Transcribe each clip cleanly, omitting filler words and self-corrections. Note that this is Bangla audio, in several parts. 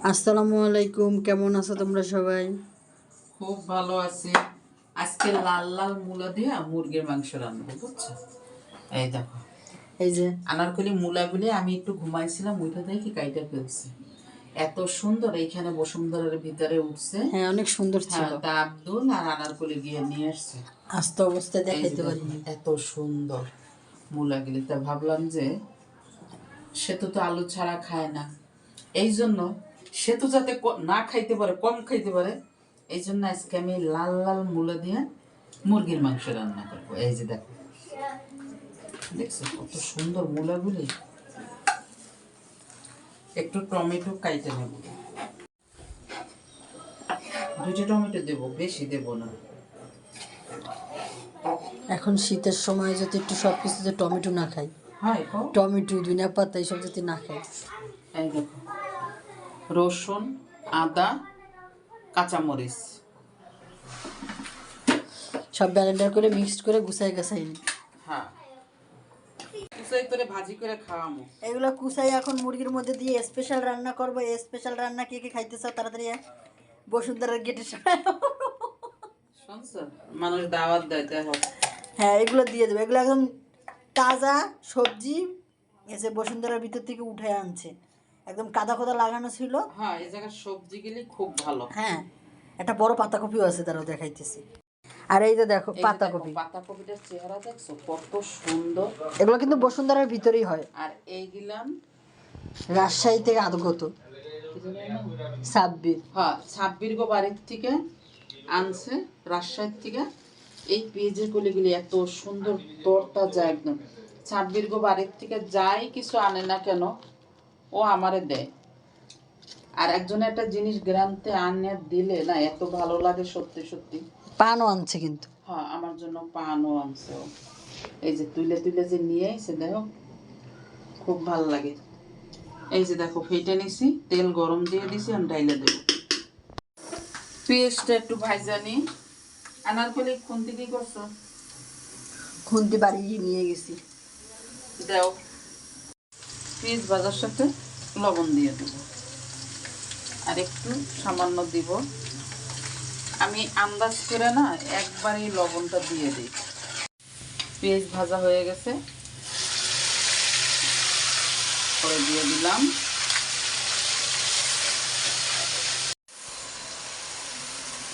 আসসালামু আলাইকুম, কেমন আছো তোমরা সবাই? খুব ভালো আছি। আজকে লাল লাল মূলা দিয়ে মুরগির মাংস রান্না বুঝছো। এই দেখো, এই যে আনারকলি মূলাগুলি আমি একটু ঘুমাইছিলাম, ওইটা দেখি কাইটা ফেলছে। এত সুন্দর এইখানে বসুন্ধরার ভিতরে উঠছে। হ্যাঁ, অনেক সুন্দর ছিল। হ্যাঁ, তা আব্দুল আর আনারকলি গিয়ে নিয়ে আসছে। আস্ত অবস্থায় এই যে দেখাইতে দেখো, পারিনি। এত সুন্দর মূলাগুলি। তা ভাবলাম যে সেতু তো আলু ছাড়া খায় না, এই জন্য সেতু যাতে না খাইতে পারে, কম খাইতে পারে, এই জন্য আজকে আমি লাল লাল মূলা দিয়ে মুরগির মাংস রান্না করবো। এই যে দেখো, দেখছো কত সুন্দর মূলাগুলি। একটু টমেটো কাইটে নেব, 2টি টমেটো দেবো, বেশি দেব না। এখন শীতের সময় যদি একটু সব কিছুতে টমেটো না খাই, হয় টমেটো ধনিয়া পাতা এইসব যদি না খাই। এই দেখো, রসুন, আদা, কাঁচামরিচ সব ব্লেন্ডার করে মিক্সড করে গুছাই গাছাই নি। হ্যাঁ, কুচাই করে ভাজি করে খাওয়ামো। এগুলো কুচাই এখন মুরগির মধ্যে দিয়ে স্পেশাল রান্না করবো। এই স্পেশাল রান্না কে কে খাইতে চাও তাড়াতাড়ি বসুন্ধরার গেটে শুনছো, মানুষ দাওয়াত দেয় দেখো। হ্যাঁ, এগুলো দিয়ে দেবো। এগুলো একদম তাজা সবজি, এসে বসুন্ধরার ভিতর থেকে উঠে আনছে, একদম কাদা খোদা লাগানো ছিল। হ্যাঁ, এই জায়গার সবজিগুলি খুব ভালো। হ্যাঁ, একটা বড় পাতাকপিও আছে, তারাও দেখাইতেছি। আর এই যে দেখো পাতাকপি, পাতাকপিটার চেহারা দেখছো কত সুন্দর। এগুলো কিন্তু বসুন্ধরার ভিতরেই হয়। আর এই গিলাম রাজশাহী থেকে আগত সাব্বির। হ্যাঁ, 26 গো বাড়ির থেকে আনছে, রাজশাহীর থেকে। এই পেঁয়াজের কলিগুলি এত সুন্দর তরতা যায় একদম। 26 গো বাড়ির থেকে যাই কিছু আনে না কেন, ও আমারে দেয়। আর একজনে একটা জিনিস গ্রামতে আনে দিলে না এত ভালো লাগে, সত্যি সত্যি। পানও আনছে কিন্তু। হ্যাঁ, আমার জন্য পানও আনছে ও। এই যে তুলে তুলে যে নিয়ে এসে দেখো, খুব ভাল লাগে। এই যে দেখো, ফেটে নিছি, তেল গরম দিয়ে দিছি, আমি ডাইলে দেবো। পেঁয়াজটা একটু ভাজা নি। আনারকলি খুন্তি কি করছো? খুন্তি বাড়ি নিয়ে গেছি। দাও, পেঁয়াজ ভাজার সাথে লবণ দিয়ে দেবো, আর একটু সামান্য দিব। আমি আন্দাজ করে না একবারই লবণটা দিয়ে দিই। পেঁয়াজ ভাজা হয়ে গেছে, পরে দিয়ে দিলাম।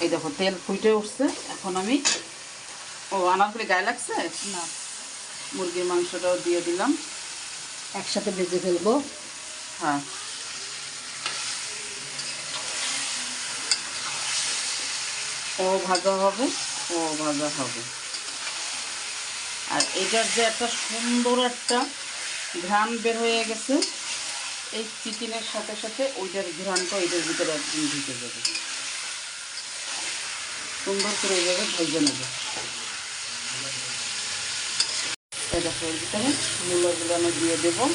এই দেখো, তেল ফুটে উঠছে। এখন আমি আনারকলি গায়ে লাগছে না, মুরগির মাংসটাও দিয়ে দিলাম, একসাথে ভেজে ফেলবো। হ্যাঁ, ও ভাজা হবে, ও ভাজা হবে। আর এটার যে একটা সুন্দর একটা ঘ্রাণ বের হয়ে গেছে, এই চিকেনের সাথে সাথে ওইটার ঘ্রাণটা ওইটার ভিতরে একদম ঢুকে যাবে। সুন্দর করে এইভাবে ভেজে নেবে। এটা এর ভিতরে মূলাগুলো আমি দিয়ে দেবো।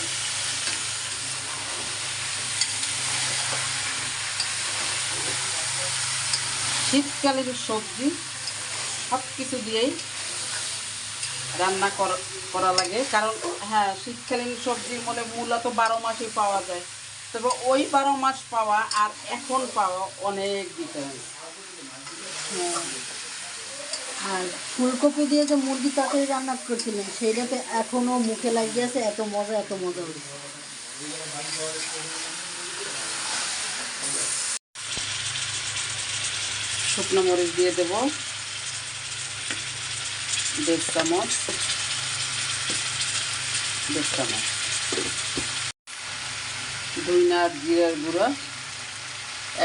শীতকালের সবজি সব কিছু দিয়েই রান্না করা লাগে, কারণ হ্যাঁ, শীতকালীন সবজি মানে মূলা তো 12 মাসই পাওয়া যায়। তবে ওই 12 মাস পাওয়া আর এখন পাওয়া অনেক ডিফারেন্স। আর ফুলকপি দিয়ে যে মুরগি তরকারি রান্না করছিলেন, সেইটাতে এখনো মুখে লাগিয়েছে, এত মজা এত মজা হয়েছে। শুকনো মরিচ দিয়ে দেবো 1.5 চামচ, 1.5 চামচ। ধনিয়া আর জিরার গুঁড়া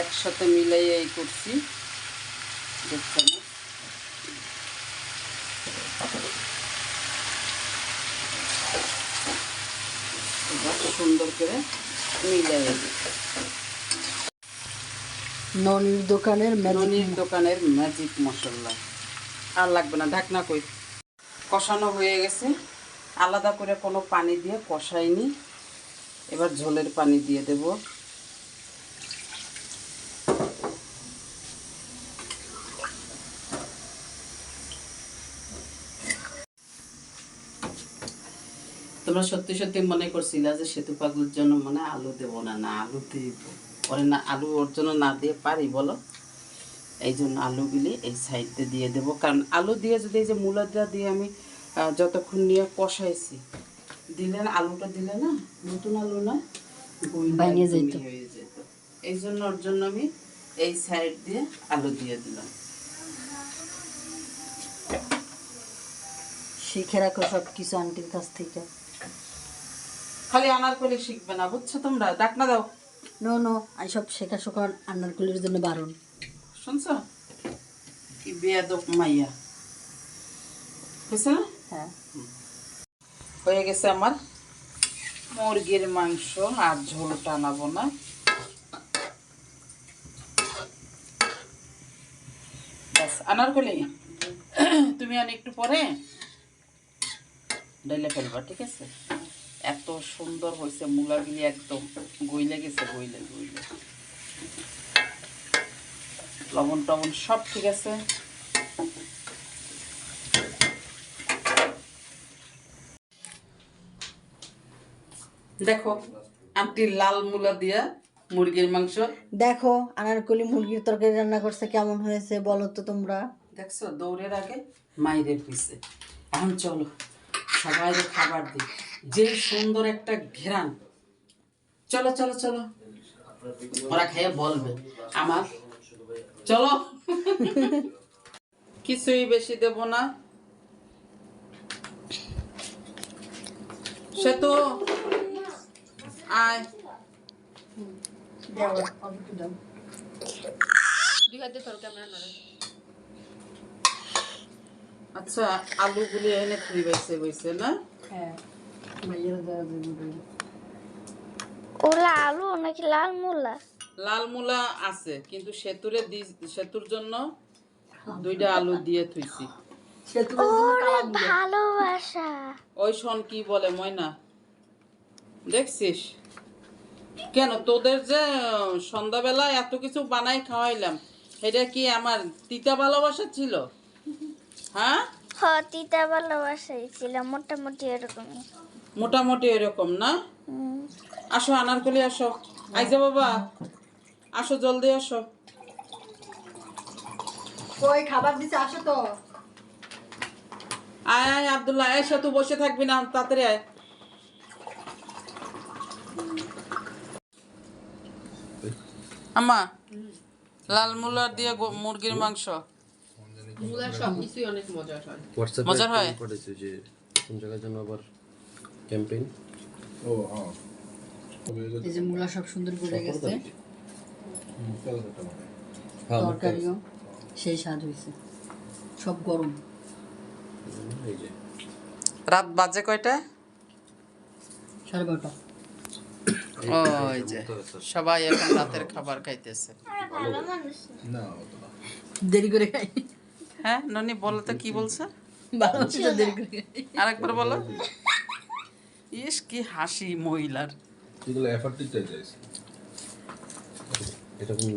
একসাথে মিলাইয়ে এই করছি, 1.5 চামচ। এবার সুন্দর করে মিলাইয়ে দিই। ননির দোকানের ম্যাজিক মশলা আর লাগবে না, ঢাকনা কই। কষানো হয়ে গেছে, আলাদা করে কোনো পানি দিয়ে কষাইনি। এবার ঝোলের পানি দিয়ে দেব। তোমরা সত্যি সত্যি মনে করছিলা যে সেতু পাগলের জন্য মনে আলু দেবো না, না আলু দিব। ওরে না আলু ওর জন্য না দিয়ে পারি বলো? এই জন্য আলুগুলি এই সাইডে দিয়ে দেবো, কারণ আলু দিয়ে যদি এই যে মূলাটা দিয়ে আমি যতক্ষণ নিয়ে কষাইছি, দিলে না আলুটা দিলে না, নতুন আলু না ভেঙে যেত। হয়ে যেত। এই জন্য ওর জন্য আমি এই সাইড দিয়ে আলু দিয়ে দিলাম। শিখে রাখো সব কিছু আন্টির কাছ থেকে। খালি আনারকলি শিখবে না, বুঝছো তোমরা? ডাক না দাও, নো নো, আমি সব শেখা শোকার আন্নারকুলির জন্য বারণ। শুনছো? কি বেয়াদব মাইয়া বুঝছো না? হ্যাঁ, হয়ে গেছে আমার মুরগির মাংস, আর ঝোল টানাবো না। ব্যাস আনারকলি তুমি আর একটু পরে ডাইলে ফেলবা, ঠিক আছে? এত সুন্দর হয়েছে মূলাগুলি, একদম গইলে গেছে, গইলে গইলে। লবণ টবণ সব ঠিক আছে। দেখো আন্টি লাল মূলা দিয়া মুরগির মাংস। দেখো আনারকলি মুরগির তরকারি রান্না করছে, কেমন হয়েছে বলো তো তোমরা। দেখছো দৌড়ের আগে মায়েদের পিছে। এখন চলো সবাই খাবার দিই, যে সুন্দর একটা ঘেরান। চলো চলো চলো, ওরা খেয়ে বলবে আমার। চলো কিছুই বেশি দেব না। সে তো আয় আচ্ছা, আলুগুলি এনে খুঁড়ি বাইছে বইছে না? হ্যাঁ, ভাইয়েরা দেওয়া যাবে। ওলা আলু নাকি লাল মূলা? লাল মূলা আছে, কিন্তু সেতুর জন্য 2টা আলু দিয়ে থুইছি। ওরে ভালোবাসা। ওই শোন কি বলে ময়না, দেখছিস কেন তোদের যে সন্ধ্যাবেলা এত কিছু বানাই খাওয়াইলাম, এটা কি আমার তিতা ভালোবাসা ছিল? হ্যাঁ, হ, তিতা ভালোবাসাই ছিল, মোটামুটি এরকমই। মোটামুটি এরকম না? হুম। আসো আনারকলি আসো, আইজা বাবা আসো, জলদি আসো। কই খাবার দিছে, আসো তো। আয় আয় আব্দুল্লাহ, এসে তুই বসে থাকবি না, তাড়াতাড়ি আয়। আম্মা লাল মুলার দিয়ে মুরগির মাংস মজার হয়। পাঠাইছে যে কোন জায়গার জন্য আবার ক্যাম্পেইন। এই যে মূলা সব সুন্দর করে গেছে, তরকারিও সেই স্বাদ হয়েছে, সব গরম। এই যে রাত বাজে কয়টা? 12:30। ওই যে সবাই এখন রাতের খাবার খাইতেছে। দেরি করে খাই। হ্যাঁ ননি বলো তো কি বলছে? ভালো হচ্ছে, দেরি করে খাই। আরেকবার বলো। ইস কি হাসি মহিলার। এগুলো এফার্ট দিতে চাইছে। এটা কোন